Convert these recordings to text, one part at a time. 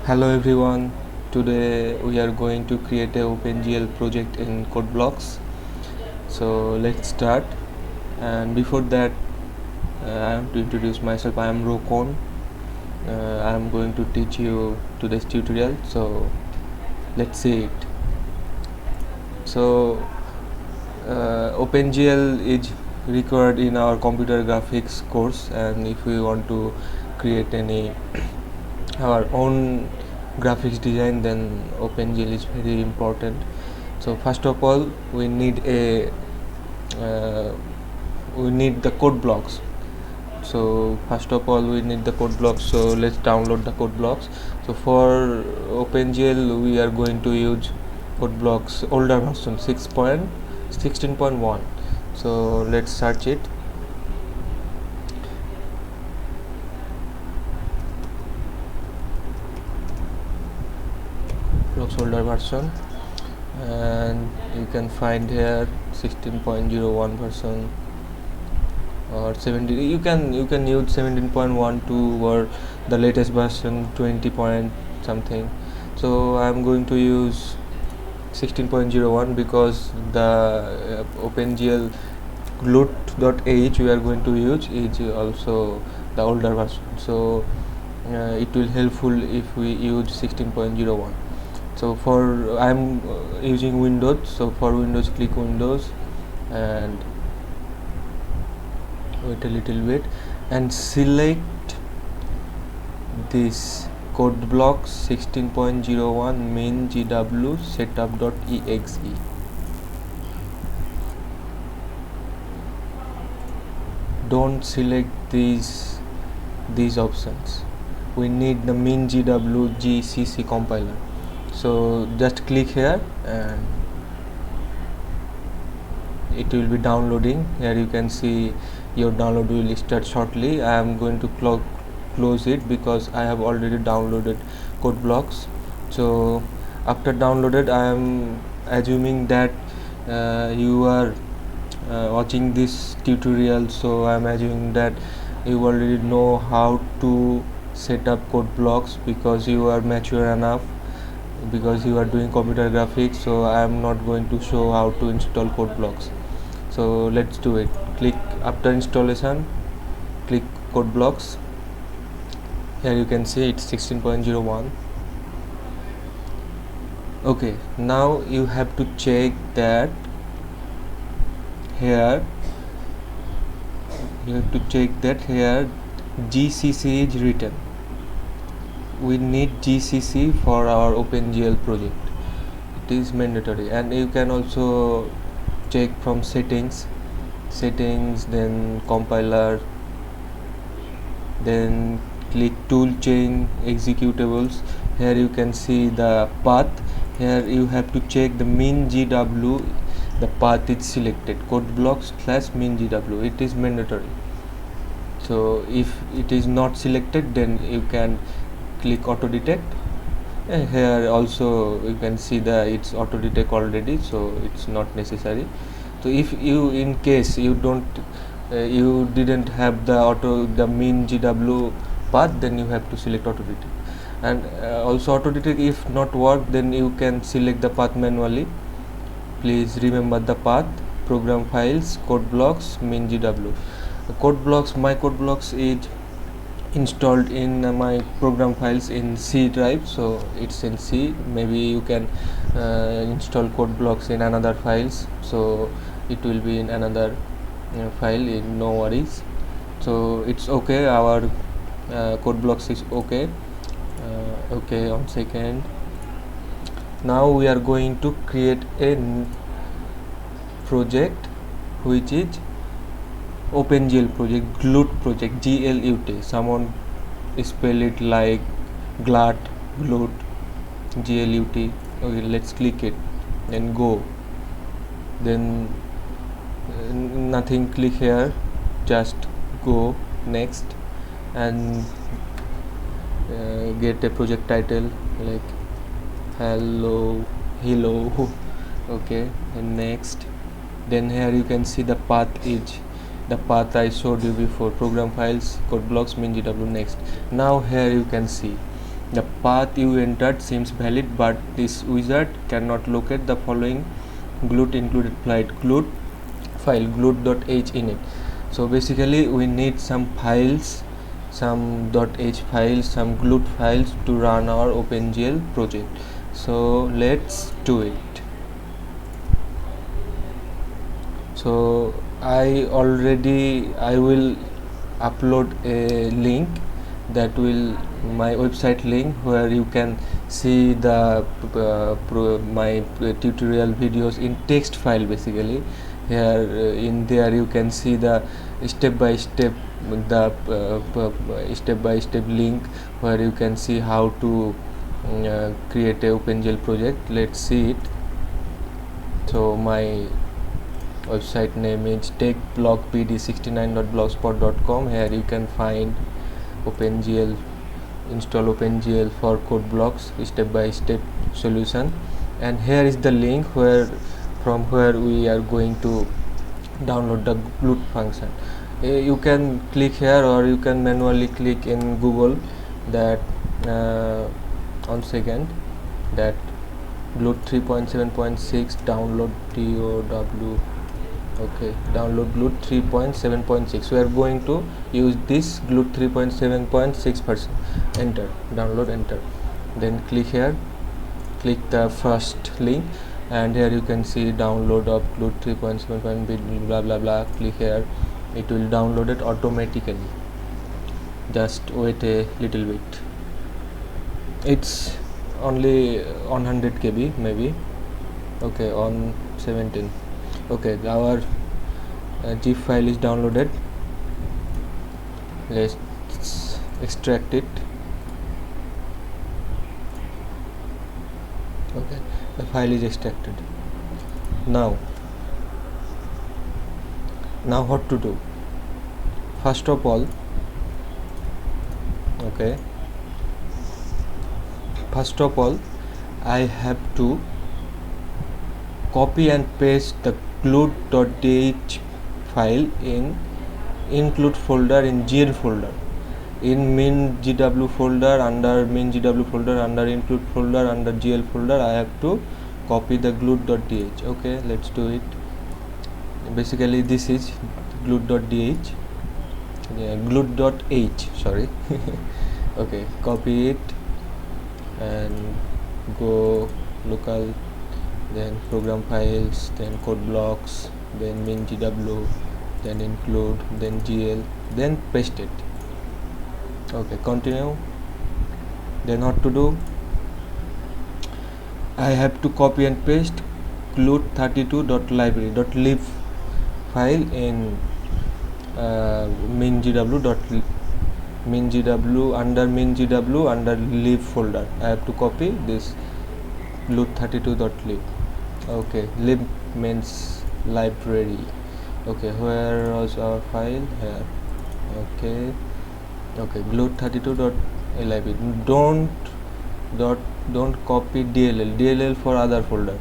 Hello everyone, today we are going to create a OpenGL project in CodeBlocks. So let's start, and before that I am to introduce myself. I am Rokon. I am going to teach you today's tutorial, so let's see it. So OpenGL is required in our computer graphics course, and if we want to create any our own graphics design, then OpenGL is very important. So first of all we need the code blocks. So first of all we need the code blocks, so let's download the code blocks. So for OpenGL we are going to use code blocks older version 6.16.1. so let's search it. Blocks older version, and you can find here 16.01 version or 17. You can use 17.12 or the latest version 20 point something. So I'm going to use 16.01 because the OpenGL glute.h we are going to use is also the older version, so it will helpful if we use 16.01. so for I'm using Windows, so for Windows click Windows and wait a little bit and select this code block 16.01 min gw setup.exe. Don't select these options. We need the min gw gcc compiler, so just click here and it will be downloading. Here you can see your download will start shortly. I am going to close it because I have already downloaded code blocks. So after downloaded, I am assuming that you are watching this tutorial, so I am assuming that you already know how to set up code blocks because you are mature enough, because you are doing computer graphics. So I am not going to show how to install code blocks, so let's do it. Click after installation, click code blocks. Here you can see it's 16.01. okay, now you have to check that here GCC is written. We need GCC for our OpenGL project. It is mandatory, and you can also check from settings, then compiler, then click tool chain executables. Here you can see the path. Here you have to check the min gw, the path is selected, code blocks / min gw. It is mandatory. So if it is not selected, then you can click auto detect. And here also you can see that it's auto detect already, so it's not necessary. So if you in case you didn't have the min gw path, then you have to select auto detect. And also auto detect if not work, then you can select the path manually. Please remember the path: program files, code blocks, min gw. Code blocks, my code blocks is installed in my program files in C drive, so it's in C. Maybe you can install code blocks in another files, so it will be in another file, no worries. So it's okay, our code blocks is okay. Okay, on second. Now we are going to create a project which is OpenGL project, GLUT project, GLUT. Someone spell it like GLUT, GLUT. Okay, let's click it and go. Then nothing, click here, just go next and get a project title like hello. Okay, and next. Then here you can see the path is the path I showed you before: program files, code blocks, min gw. Next, now here you can see The path you entered seems valid, but this wizard cannot locate the following glute included file glute.h in it. So basically we need some files, some .h files, some glute files to run our OpenGL project. So let's do it. So I will upload a link, that will my website link, where you can see the my tutorial videos in text file. Basically here in there you can see the step by step link, where you can see how to create a OpenGL project. Let's see it. So my website name is techblogpd69.blogspot.com. here you can find OpenGL, install OpenGL for code blocks step by step solution, and here is the link from where we are going to download the glute function. You can click here, or you can manually click in Google that on second, that glute 3.7.6 download DOW. Okay, download glute 3.7.6. we are going to use this glute 3.7.6%. enter, download, enter, then click here, click the first link, and here you can see download of glute 3.7. blah blah blah. Click here, it will download it automatically. Just wait a little bit. It's only 100 KB maybe. Okay, on 17. Okay, our zip file is downloaded. Let's extract it. Okay, the file is extracted. Now what to do? First of all, I have to copy and paste the glute.dh file in include folder in GL folder, in min GW folder, under min GW folder, under include folder, under GL folder. I have to copy the glute.dh. okay, let's do it. Basically this is glute.dh, glute.h, sorry. Okay, copy it and go local, then program files, then code blocks, then min GW, then include, then GL, then paste it. Okay, continue. Then what to do? I have to copy and paste glute32.library.lib file in min GW under lib folder. I have to copy this glute32.lib. okay, lib means library. okay, where was our file? Here. okay, glute32.lib. don't copy dll for other folder,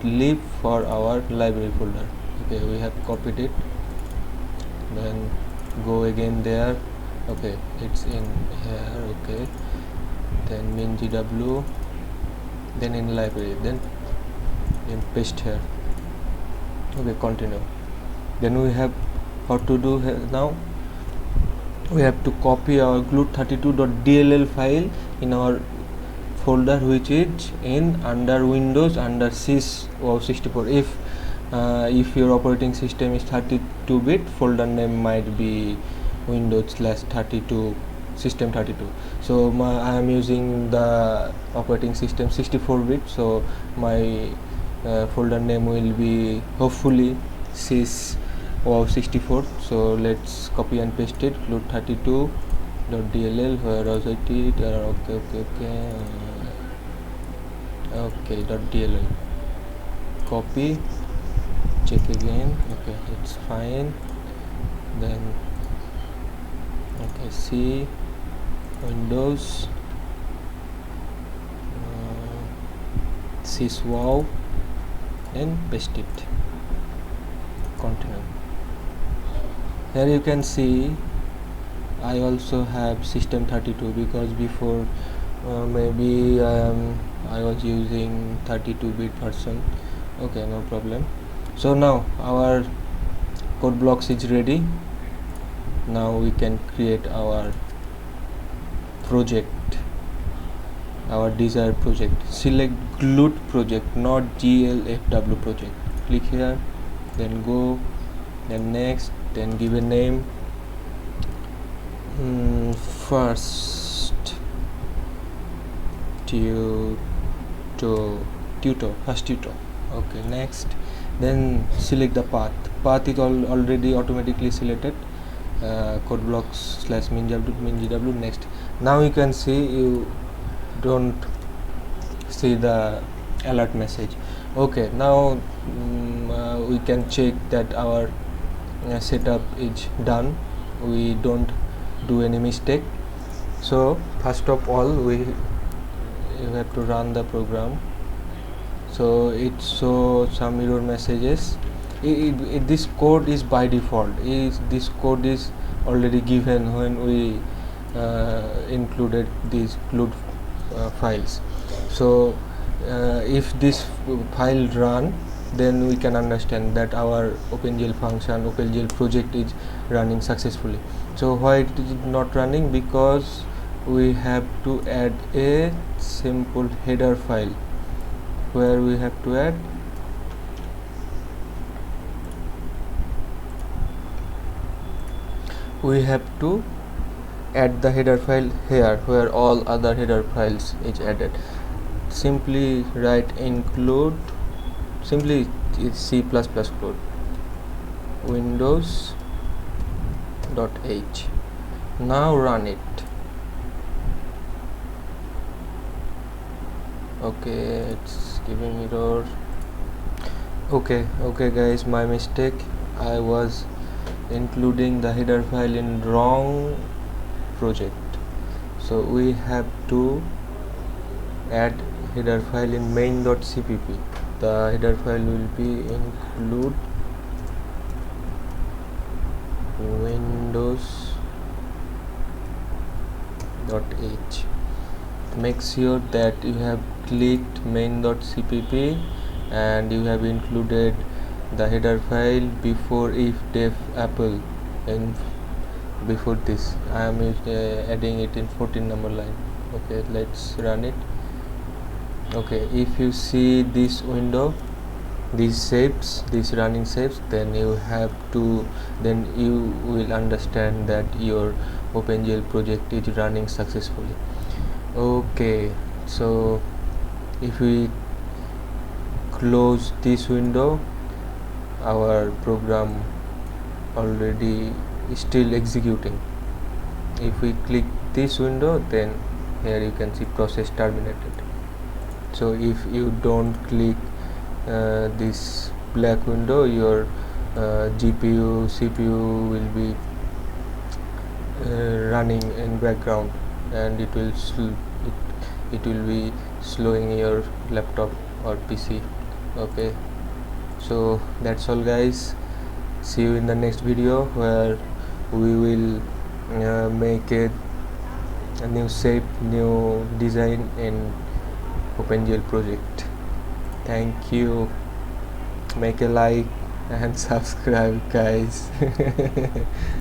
.lib for our library folder. okay, we have copied it. Then go again there. okay, it's in here. okay, then min GW, then in library, then paste here. okay, continue. Then we have what to do here now. We have to copy our glute32.dll file in our folder, which is in under Windows under sys or 64. If your operating system is 32-bit, folder name might be Windows/32 system 32. so I am using the operating system 64-bit, so my folder name will be hopefully sys or 64. so let's copy and paste it, glute32.dll. where was it? okay, .dll. copy, check again. okay, it's fine. Then okay, C, Windows, syswow, and paste it. Continue. Here you can see I also have system 32, because before maybe I was using 32-bit version. Okay, no problem. So now our code blocks is ready. Now we can create our project, our desired project. Select glut project, not glfw project. Click here, then go, then next, then give a name. First tutor. Okay, next, then select the path is already automatically selected. Code blocks / min_gw. Next, now you can see, you don't see the alert message. Okay, now we can check that our setup is done, we don't do any mistake. So first of all, you have to run the program. So it shows some error messages. This code is by default. This code is already given when we included these glut files. So if this file run, then we can understand that our OpenGL function, OpenGL project is running successfully. So why it is not running? Because we have to add a simple header file, where we have to add the header file here, where all other header files is added. Simply write include, simply C++ code windows.h. Now run it. Okay, it's giving error. Okay guys, my mistake. I was including the header file in wrong project. So we have to add header file in main.cpp. The header file will be include windows.h. Make sure that you have clicked main.cpp and you have included the header file before if def apple, and before this I am adding it in 14 number line. Okay, let's run it. Okay, if you see this window, these shapes, these running shapes, then you will understand that your OpenGL project is running successfully. Okay, so if we close this window, our program already is still executing. If we click this window, then here you can see process terminated. So if you don't click this black window, your GPU, CPU will be running in background, and it will be slowing your laptop or PC. Okay, so that's all guys. See you in the next video, where we will make a new shape, new design in OpenGL project. Thank you. Make a like and subscribe guys.